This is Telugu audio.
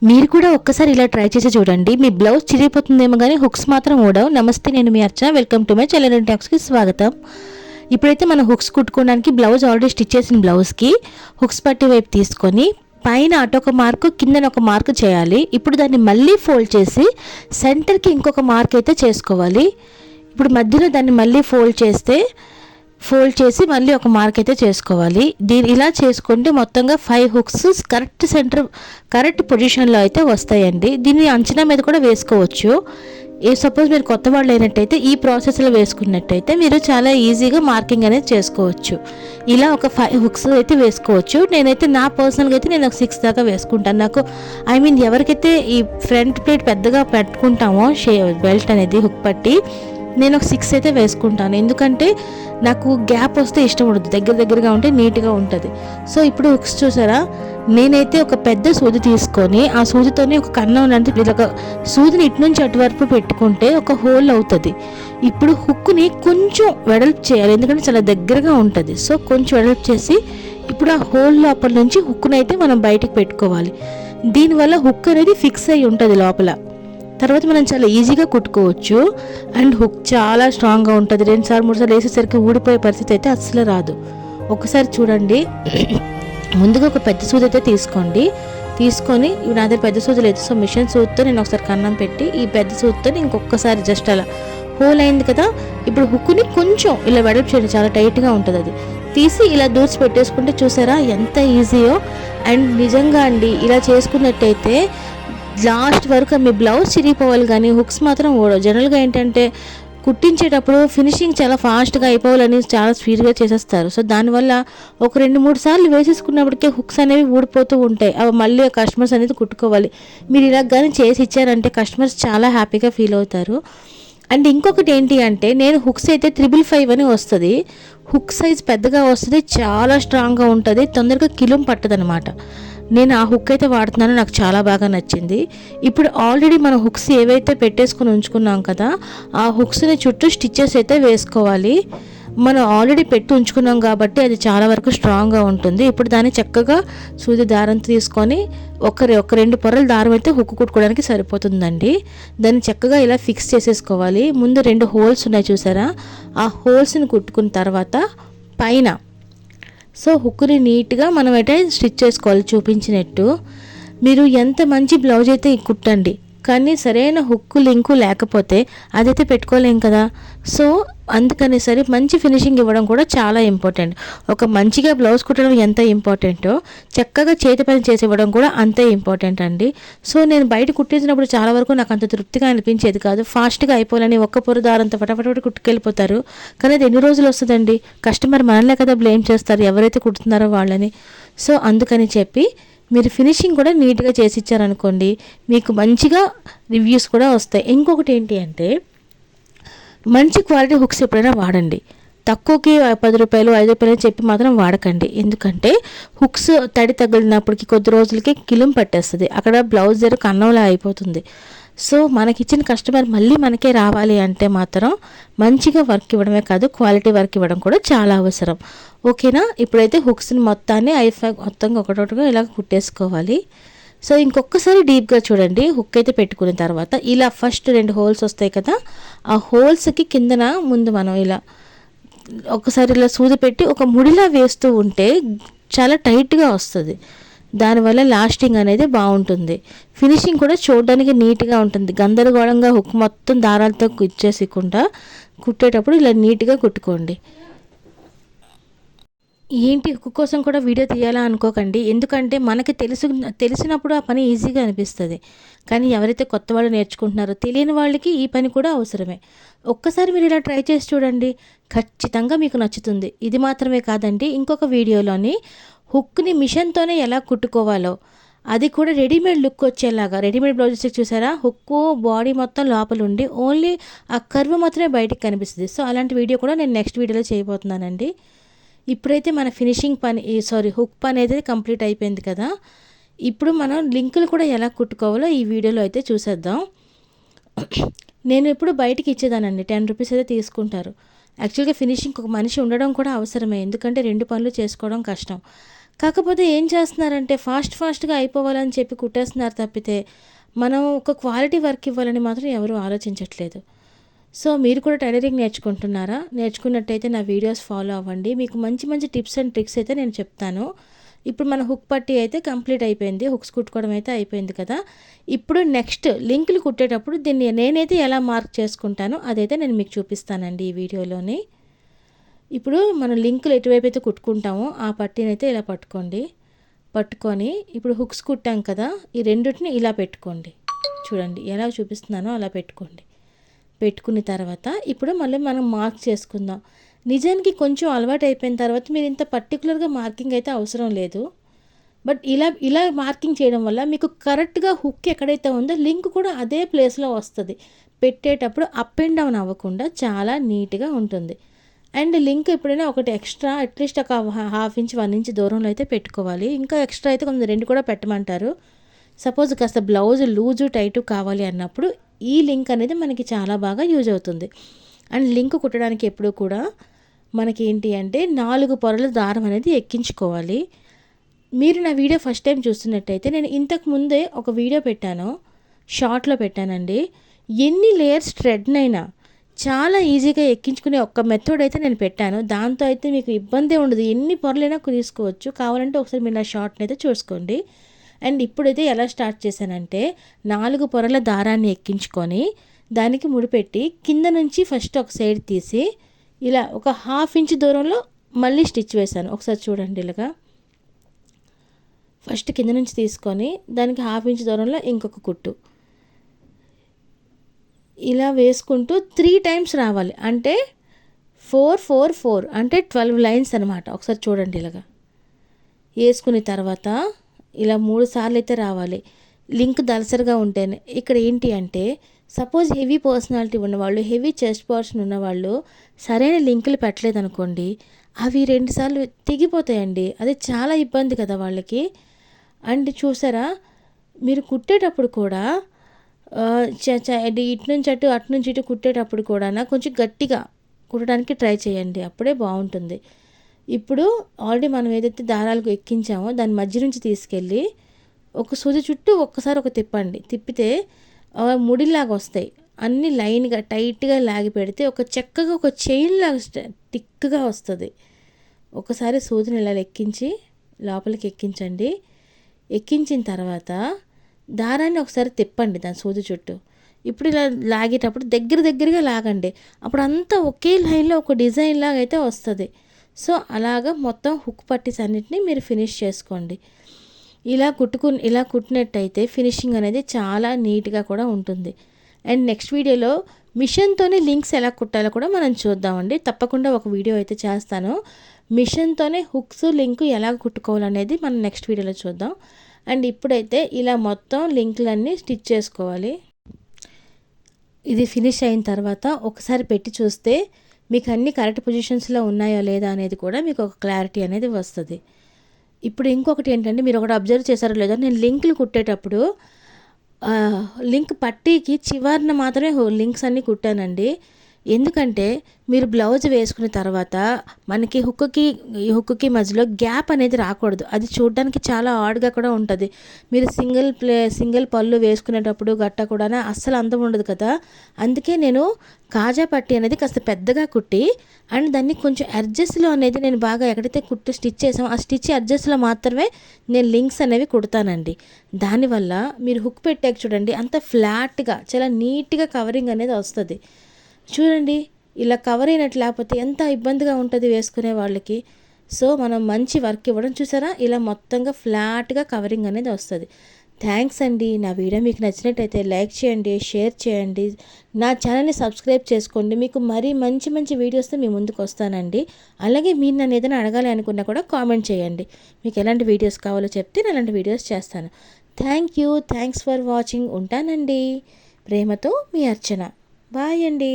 మీరు కూడా ఒక్కసారి ఇలా ట్రై చేసి చూడండి. మీ బ్లౌజ్ చిరిగిపోతుందేమో కానీ హుక్స్ మాత్రం ఊడవు. నమస్తే, నేను మీ అర్చన. వెల్కమ్ టు మై ఛానల్ టాక్స్కి స్వాగతం. ఇప్పుడైతే మనం హుక్స్ కుట్టుకోవడానికి బ్లౌజ్ ఆల్రెడీ స్టిచ్ చేసిన బ్లౌజ్కి హుక్స్ పట్టి వైపు తీసుకొని పైన అటొక మార్కు కిందన ఒక మార్కు చేయాలి. ఇప్పుడు దాన్ని మళ్ళీ ఫోల్డ్ చేసి సెంటర్కి ఇంకొక మార్క్ అయితే చేసుకోవాలి. ఇప్పుడు మధ్యలో దాన్ని మళ్ళీ ఫోల్డ్ చేసి మళ్ళీ ఒక మార్క్ అయితే చేసుకోవాలి. ఇలా చేసుకుంటే మొత్తంగా 5 హుక్స్ కరెక్ట్ పొజిషన్లో అయితే వస్తాయండి. దీన్ని అంచనా మీద కూడా వేసుకోవచ్చు. సపోజ్ మీరు కొత్త వాళ్ళు అయినట్టయితే ఈ ప్రాసెస్లో వేసుకున్నట్టయితే మీరు చాలా ఈజీగా మార్కింగ్ అనేది చేసుకోవచ్చు. ఇలా ఒక 5 హుక్స్ అయితే వేసుకోవచ్చు. నేనైతే నా పర్సనల్గా అయితే నేను ఒక 6 దాకా వేసుకుంటాను. నాకు ఎవరికైతే ఈ ఫ్రంట్ ప్లేట్ పెద్దగా పెట్టుకుంటామో బెల్ట్ అనేది హుక్ పట్టి నేను ఒక 6 అయితే వేసుకుంటాను. ఎందుకంటే నాకు గ్యాప్ వస్తే ఇష్టం ఉండదు, దగ్గరగా ఉంటే నీట్గా ఉంటుంది. సో ఇప్పుడు హుక్స్ చూసారా, నేనైతే ఒక పెద్ద సూది తీసుకొని ఆ సూదితోనే ఒక కన్నం లాంటి ఒక సూదిని ఇటు నుంచి అటు వరకు పెట్టుకుంటే ఒక హోల్ అవుతుంది. ఇప్పుడు హుక్ని కొంచెం వెడల్పు చేయాలి, ఎందుకంటే చాలా దగ్గరగా ఉంటుంది. సో కొంచెం వెడల్పు చేసి ఇప్పుడు ఆ హోల్ లోపల నుంచి హుక్ని అయితే మనం బయటికి పెట్టుకోవాలి. దీనివల్ల హుక్ అనేది ఫిక్స్ అయ్యి ఉంటుంది లోపల. తర్వాత మనం చాలా ఈజీగా కుట్టుకోవచ్చు. అండ్ హుక్ చాలా స్ట్రాంగ్గా ఉంటుంది. 2 సార్లు 3 సార్లు వేసేసరికి ఊడిపోయే పరిస్థితి అయితే అస్సలు రాదు. ఒకసారి చూడండి, ముందుగా ఒక పెద్ద సూది అయితే తీసుకొని నా దగ్గర పెద్ద సూది లేదు, సో మిషన్ సూదితో నేను ఒకసారి కన్నం పెట్టి ఈ పెద్ద సూదితో ఇంకొకసారి జస్ట్ అలా హోల్ అయింది కదా. ఇప్పుడు హుక్ని కొంచెం ఇలా వెడల్పు చేయండి, చాలా టైట్గా ఉంటుంది. అది తీసి ఇలా దూర్చి పెట్టేసుకుంటే చూసారా ఎంత ఈజీయో. అండ్ నిజంగా అండి ఇలా చేసుకున్నట్టయితే లాస్ట్ వరకు మీ బ్లౌజ్ చిరిగిపోవాలి కానీ హుక్స్ మాత్రం ఓడవు. జనరల్గా ఏంటంటే కుట్టించేటప్పుడు ఫినిషింగ్ చాలా ఫాస్ట్గా అయిపోవాలని చాలా స్పీడ్గా చేసేస్తారు. సో దానివల్ల ఒక 2-3 సార్లు వేసేసుకున్నప్పటికే హుక్స్ అనేవి ఊడిపోతూ ఉంటాయి. అవి మళ్ళీ కస్టమర్స్ అనేది కుట్టుకోవాలి. మీరు ఇలా కానీ చేసి ఇచ్చారంటే కస్టమర్స్ చాలా హ్యాపీగా ఫీల్ అవుతారు. అండ్ ఇంకొకటి ఏంటి అంటే, నేను హుక్స్ అయితే 555 అని వస్తుంది. హుక్ సైజ్ పెద్దగా వస్తుంది, చాలా స్ట్రాంగ్గా ఉంటుంది, తొందరగా కిలుం పట్టదనమాట. నేను ఆ హుక్ అయితే వాడుతున్నాను, నాకు చాలా బాగా నచ్చింది. ఇప్పుడు ఆల్రెడీ మనం హుక్స్ ఏవైతే పెట్టేసుకుని ఉంచుకున్నాం కదా, ఆ హుక్స్ని చుట్టూ స్టిచ్చెస్ అయితే వేసుకోవాలి. మనం ఆల్రెడీ పెట్టి ఉంచుకున్నాం కాబట్టి అది చాలా వరకు స్ట్రాంగ్గా ఉంటుంది. ఇప్పుడు దాన్ని చక్కగా సూది దారం తీసుకొని ఒక 2 పొరల దారం అయితే హుక్ కుట్టుకోవడానికి సరిపోతుందండి. దాన్ని చక్కగా ఇలా ఫిక్స్ చేసేసుకోవాలి. ముందు 2 హోల్స్ ఉన్నాయి చూసారా, ఆ హోల్స్ని కుట్టుకున్న తర్వాత పైన సో హుక్ని నీట్గా మనం అయితే స్టిచ్ చేసుకోవాలి చూపించినట్టు. మీరు ఎంత మంచి బ్లౌజ్ అయితే కుట్టండి, కానీ సరైన హుక్కు లింకు లేకపోతే అదైతే పెట్టుకోలేం కదా. సో అందుకని సరే మంచి ఫినిషింగ్ ఇవ్వడం కూడా చాలా ఇంపార్టెంట్. ఒక మంచిగా బ్లౌజ్ కుట్టడం ఎంత ఇంపార్టెంటో చక్కగా చేతి పని చేసి ఇవ్వడం కూడా అంతే ఇంపార్టెంట్ అండి. సో నేను బయట కుట్టించినప్పుడు చాలా వరకు నాకు అంత తృప్తిగా అనిపించేది కాదు. ఫాస్ట్గా అయిపోవాలని ఒక్క పొర దారంతో ఫటాఫట కుట్టుకెళ్ళిపోతారు. కానీ అది ఎన్ని రోజులు వస్తుందండి, కస్టమర్ మనలే కదా బ్లేమ్ చేస్తారు ఎవరైతే కుడుతున్నారో వాళ్ళని. సో అందుకని చెప్పి మీరు ఫినిషింగ్ కూడా నీట్గా చేసి ఇచ్చారనుకోండి, మీకు మంచిగా రివ్యూస్ కూడా వస్తాయి. ఇంకొకటి ఏంటి అంటే, మంచి క్వాలిటీ హుక్స్ ఎప్పుడైనా వాడండి. తక్కువకి 10 రూపాయలు 5 రూపాయలు చెప్పి మాత్రం వాడకండి. ఎందుకంటే హుక్స్ తడి తగిలినప్పటికి కొద్ది రోజులకి కిలుం పట్టేస్తుంది, అక్కడ బ్లౌజ్ దగ్గర కన్నంలా అయిపోతుంది. సో మనకిచ్చిన కస్టమర్ మళ్ళీ మనకే రావాలి అంటే మాత్రం మంచిగా వర్క్ ఇవ్వడమే కాదు, క్వాలిటీ వర్క్ ఇవ్వడం కూడా చాలా అవసరం. ఓకేనా. ఇప్పుడైతే హుక్స్ని మొత్తాన్ని మొత్తంగా ఒకటొకటిగా ఇలా కుట్టేసుకోవాలి. సో ఇంకొకసారి డీప్గా చూడండి. హుక్ అయితే పెట్టుకున్న తర్వాత ఇలా ఫస్ట్ 2 హోల్స్ వస్తాయి కదా, ఆ హోల్స్కి కిందన ముందు మనం ఇలా ఒకసారి ఇలా సూది పెట్టి ఒక ముడిలా వేస్తూ ఉంటే చాలా టైట్గా వస్తుంది. దానివల్ల లాస్టింగ్ అనేది బాగుంటుంది, ఫినిషింగ్ కూడా చూడడానికి నీట్గా ఉంటుంది. గందరగోళంగా హుక్ మొత్తం దారాలతో ఇచ్చేసకుండా కుట్టేటప్పుడు ఇలా నీట్గా కుట్టుకోండి. ఏంటి హుక్ కోసం కూడా వీడియో తీయాలా అనుకోకండి, ఎందుకంటే మనకి తెలిసినప్పుడు ఆ పని ఈజీగా అనిపిస్తుంది. కానీ ఎవరైతే కొత్త వాళ్ళు నేర్చుకుంటున్నారో తెలియని వాళ్ళకి ఈ పని కూడా అవసరమే. ఒక్కసారి మీరు ఇలా ట్రై చేసి చూడండి, ఖచ్చితంగా మీకు నచ్చుతుంది. ఇది మాత్రమే కాదండి, ఇంకొక వీడియోలోని హుక్ని మిషన్తోనే ఎలా కుట్టుకోవాలో, అది కూడా రెడీమేడ్ లుక్ వచ్చేలాగా, రెడీమేడ్ బ్లౌజెస్ చూసారా, హుక్కు బాడీ మొత్తం లోపల ఉండి ఓన్లీ ఆ కర్వ్ మాత్రమే బయటికి కనిపిస్తుంది. సో అలాంటి వీడియో కూడా నేను నెక్స్ట్ వీడియోలో చేయబోతున్నానండి. ఇప్పుడైతే మన హుక్ పని అయితే కంప్లీట్ అయిపోయింది కదా. ఇప్పుడు మనం లింకులు కూడా ఎలా కుట్టుకోవాలో ఈ వీడియోలో అయితే చూసేద్దాం. నేను ఇప్పుడు బయటికి ఇచ్చేదానండి, 10 రూపీస్ అయితే తీసుకుంటారు. యాక్చువల్గా ఫినిషింగ్ ఒక మనిషి ఉండడం కూడా అవసరమే, ఎందుకంటే 2 పనులు చేసుకోవడం కష్టం. కాకపోతే ఏం చేస్తున్నారంటే ఫాస్ట్‌గా అయిపోవాలని చెప్పి కుట్టేస్తున్నారు తప్పితే, మనం ఒక క్వాలిటీ వర్క్ ఇవ్వాలని మాత్రం ఎవరు ఆలోచించట్లేదు. సో, మీరు కూడా టైలరింగ్ నేర్చుకుంటున్నారా? నేర్చుకున్నట్టయితే నా వీడియోస్ ఫాలో అవ్వండి. మీకు మంచి టిప్స్ అండ్ ట్రిక్స్ అయితే నేను చెప్తాను. ఇప్పుడు మన హుక్ పట్టీ అయితే కంప్లీట్ అయిపోయింది. హుక్స్ కుట్టుకోవడం అయితే అయిపోయింది కదా! ఇప్పుడు నెక్స్ట్ లింకులు కుట్టేటప్పుడు దీన్ని నేనైతే ఎలా మార్క్ చేసుకుంటానో అదైతే నేను మీకు చూపిస్తానండి ఈ వీడియోలోని. ఇప్పుడు మనం లింకులు ఎటువైపు అయితే కుట్టుకుంటామో ఆ పట్టీనైతే ఇలా పట్టుకొని ఇప్పుడు హుక్స్ కుట్టాం కదా! ఈ రెండిటిని ఇలా పెట్టుకోండి. చూడండి ఎలా చూపిస్తున్నానో అలా పెట్టుకోండి. పెట్టుకున్న తర్వాత ఇప్పుడు మళ్ళీ మనం మార్క్ చేసుకుందాం. నిజానికి కొంచెం అలవాటు అయిపోయిన తర్వాత మీరు ఇంత పర్టికులర్గా మార్కింగ్ అయితే అవసరం లేదు. బట్ ఇలా మార్కింగ్ చేయడం వల్ల మీకు కరెక్ట్గా హుక్ ఎక్కడైతే ఉందో లింక్ కూడా అదే ప్లేస్లో వస్తుంది. పెట్టేటప్పుడు అప్ అండ్ డౌన్ అవ్వకుండా చాలా నీట్గా ఉంటుంది. అండ్ లింక్ ఎప్పుడైనా ఒకటి ఎక్స్ట్రా అట్లీస్ట్ ఒక ½ ఇంచ్ 1 ఇంచ్ దూరంలో అయితే పెట్టుకోవాలి. ఇంకా ఎక్స్ట్రా అయితే కొంచెం 2 కూడా పెట్టమంటారు. సపోజ్ కాస్త బ్లౌజ్ లూజు టైటు కావాలి అన్నప్పుడు ఈ లింక్ అనేది మనకి చాలా బాగా యూజ్ అవుతుంది. అండ్ లింక్ కుట్టడానికి ఎప్పుడు కూడా మనకి ఏంటి అంటే 4 పొరల దారం అనేది ఎక్కించుకోవాలి. మీరు నా వీడియో ఫస్ట్ టైం చూస్తున్నట్టయితే నేను ఇంతకు ముందే ఒక వీడియో పెట్టాను, షార్ట్లో పెట్టానండి. ఎన్ని లేయర్స్ థ్రెడ్నైనా చాలా ఈజీగా ఎక్కించుకునే ఒక్క మెథడ్ అయితే నేను పెట్టాను. దాంతో అయితే మీకు ఇబ్బందే ఉండదు. ఎన్ని పొరలైనా తీసుకోవచ్చు. కావాలంటే ఒకసారి మీరు నా షార్ట్ని అయితే చూసుకోండి. అండ్ ఇప్పుడైతే ఎలా స్టార్ట్ చేశానంటే 4 పొరల దారాన్ని ఎక్కించుకొని దానికి ముడిపెట్టి కింద నుంచి ఫస్ట్ ఒక సైడ్ తీసి ఇలా ఒక ½ ఇంచ్ దూరంలో మళ్ళీ స్టిచ్ వేశాను. ఒకసారి చూడండి ఇలాగా. ఫస్ట్ కింద నుంచి తీసుకొని దానికి ½ ఇంచ్ దూరంలో ఇంకొక కుట్టు ఇలా వేసుకుంటూ 3 టైమ్స్ రావాలి. అంటే 4 4 4 అంటే 12 లైన్స్ అనమాట. ఒకసారి చూడండి ఇలాగా వేసుకున్న తర్వాత ఇలా 3 సార్లు అయితే రావాలి. లింక్ దలసరిగా ఉంటేనే. ఇక్కడ ఏంటి అంటే సపోజ్ హెవీ పర్సనాలిటీ ఉన్నవాళ్ళు, హెవీ చెస్ట్ పోర్షన్ ఉన్నవాళ్ళు సరైన లింకులు పెట్టలేదనుకోండి, అవి 2 సార్లు తెగిపోతాయండి. అది చాలా ఇబ్బంది కదా వాళ్ళకి. అండ్ చూసారా, మీరు కుట్టేటప్పుడు కూడా ఇటు నుంచి అటు నుంచి ఇటు కుట్టేటప్పుడు కూడా కొంచెం గట్టిగా కుట్టడానికి ట్రై చేయండి. అప్పుడే బాగుంటుంది. ఇప్పుడు ఆల్రెడీ మనం ఏదైతే దారాలకు ఎక్కించామో దాని మధ్య నుంచి తీసుకెళ్ళి ఒక సూది చుట్టూ ఒక్కసారి ఒక తిప్పండి. తిప్పితే ముడిలాగా వస్తాయి. అన్నీ లైన్గా టైట్గా లాగి పెడితే చక్కగా ఒక చైన్ లాగా టిక్గా వస్తుంది. ఒకసారి సూదిని ఇలా ఎక్కించి లోపలికి ఎక్కించండి. ఎక్కించిన తర్వాత దారాన్ని ఒకసారి తిప్పండి దాని సూది చుట్టూ. ఇప్పుడు ఇలా లాగేటప్పుడు దగ్గరగా లాగండి. అప్పుడు అంతా ఒకే లైన్లో ఒక డిజైన్ లాగా అయితే వస్తుంది. సో అలాగా మొత్తం హుక్ పట్టీస్ అన్నిటిని మీరు ఫినిష్ చేసుకోండి. ఇలా కుట్టినట్టయితే ఫినిషింగ్ అనేది చాలా నీట్గా కూడా ఉంటుంది. అండ్ నెక్స్ట్ వీడియోలో మిషన్తోనే లింక్స్ ఎలా కుట్టాలో కూడా మనం చూద్దామండి. తప్పకుండా ఒక వీడియో అయితే చేస్తాను. మిషన్తోనే హుక్స్ లింక్ ఎలా కుట్టుకోవాలనేది మనం నెక్స్ట్ వీడియోలో చూద్దాం. అండ్ ఇప్పుడైతే ఇలా మొత్తం లింకులన్నీ స్టిచ్ చేసుకోవాలి. ఇది ఫినిష్ అయిన తర్వాత ఒకసారి పెట్టి చూస్తే మీకు అన్ని కరెక్ట్ పొజిషన్స్లో ఉన్నాయో లేదా అనేది కూడా మీకు ఒక క్లారిటీ అనేది వస్తుంది. ఇప్పుడు ఇంకొకటి ఏంటంటే మీరు ఒకటి అబ్జర్వ్ చేశారో లేదో, నేను లింకులు కుట్టేటప్పుడు లింక్ పట్టీకి చివరిన మాత్రమే లింక్స్ అన్నీ కుట్టానండి. ఎందుకంటే మీరు బ్లౌజ్ వేసుకున్న తర్వాత మనకి హుక్కి మధ్యలో గ్యాప్ అనేది రాకూడదు. అది చూడడానికి చాలా ఆడ్గా కూడా ఉంటుంది. మీరు సింగిల్ పళ్ళు వేసుకునేటప్పుడు గట్ట కూడా అస్సలు అందం ఉండదు కదా. అందుకే నేను కాజా పట్టీ అనేది కాస్త పెద్దగా కుట్టి అండ్ దాన్ని కొంచెం అడ్జస్ట్లో అనేది నేను బాగా ఎక్కడైతే స్టిచ్ చేసామో ఆ స్టిచ్ అడ్జస్ట్లో మాత్రమే నేను లింక్స్ అనేవి కుడతానండి. దానివల్ల మీరు హుక్ పెట్టాక చూడండి అంత ఫ్లాట్గా చాలా నీట్గా కవరింగ్ అనేది వస్తుంది. చూడండి ఇలా కవర్ అయినట్టు లేకపోతే ఎంత ఇబ్బందిగా ఉంటుంది వేసుకునే వాళ్ళకి. సో మనం మంచి వర్క్ ఇవ్వడం చూసారా, ఇలా మొత్తంగా ఫ్లాట్గా కవరింగ్ అనేది వస్తుంది. థ్యాంక్స్ అండి. నా వీడియో మీకు నచ్చినట్టయితే లైక్ చేయండి, షేర్ చేయండి, నా ఛానల్ని సబ్స్క్రైబ్ చేసుకోండి. మీకు మరీ మంచి వీడియోస్తో మీ ముందుకు వస్తానండి. అలాగే మీరు నన్ను ఏదైనా అడగాలి అనుకున్నా కూడా కామెంట్ చేయండి. మీకు ఎలాంటి వీడియోస్ కావాలో చెప్తే నేను అలాంటి వీడియోస్ చేస్తాను. Thanks for watching. ఉంటానండి. ప్రేమతో మీ అర్చన. బాయ్ అండి.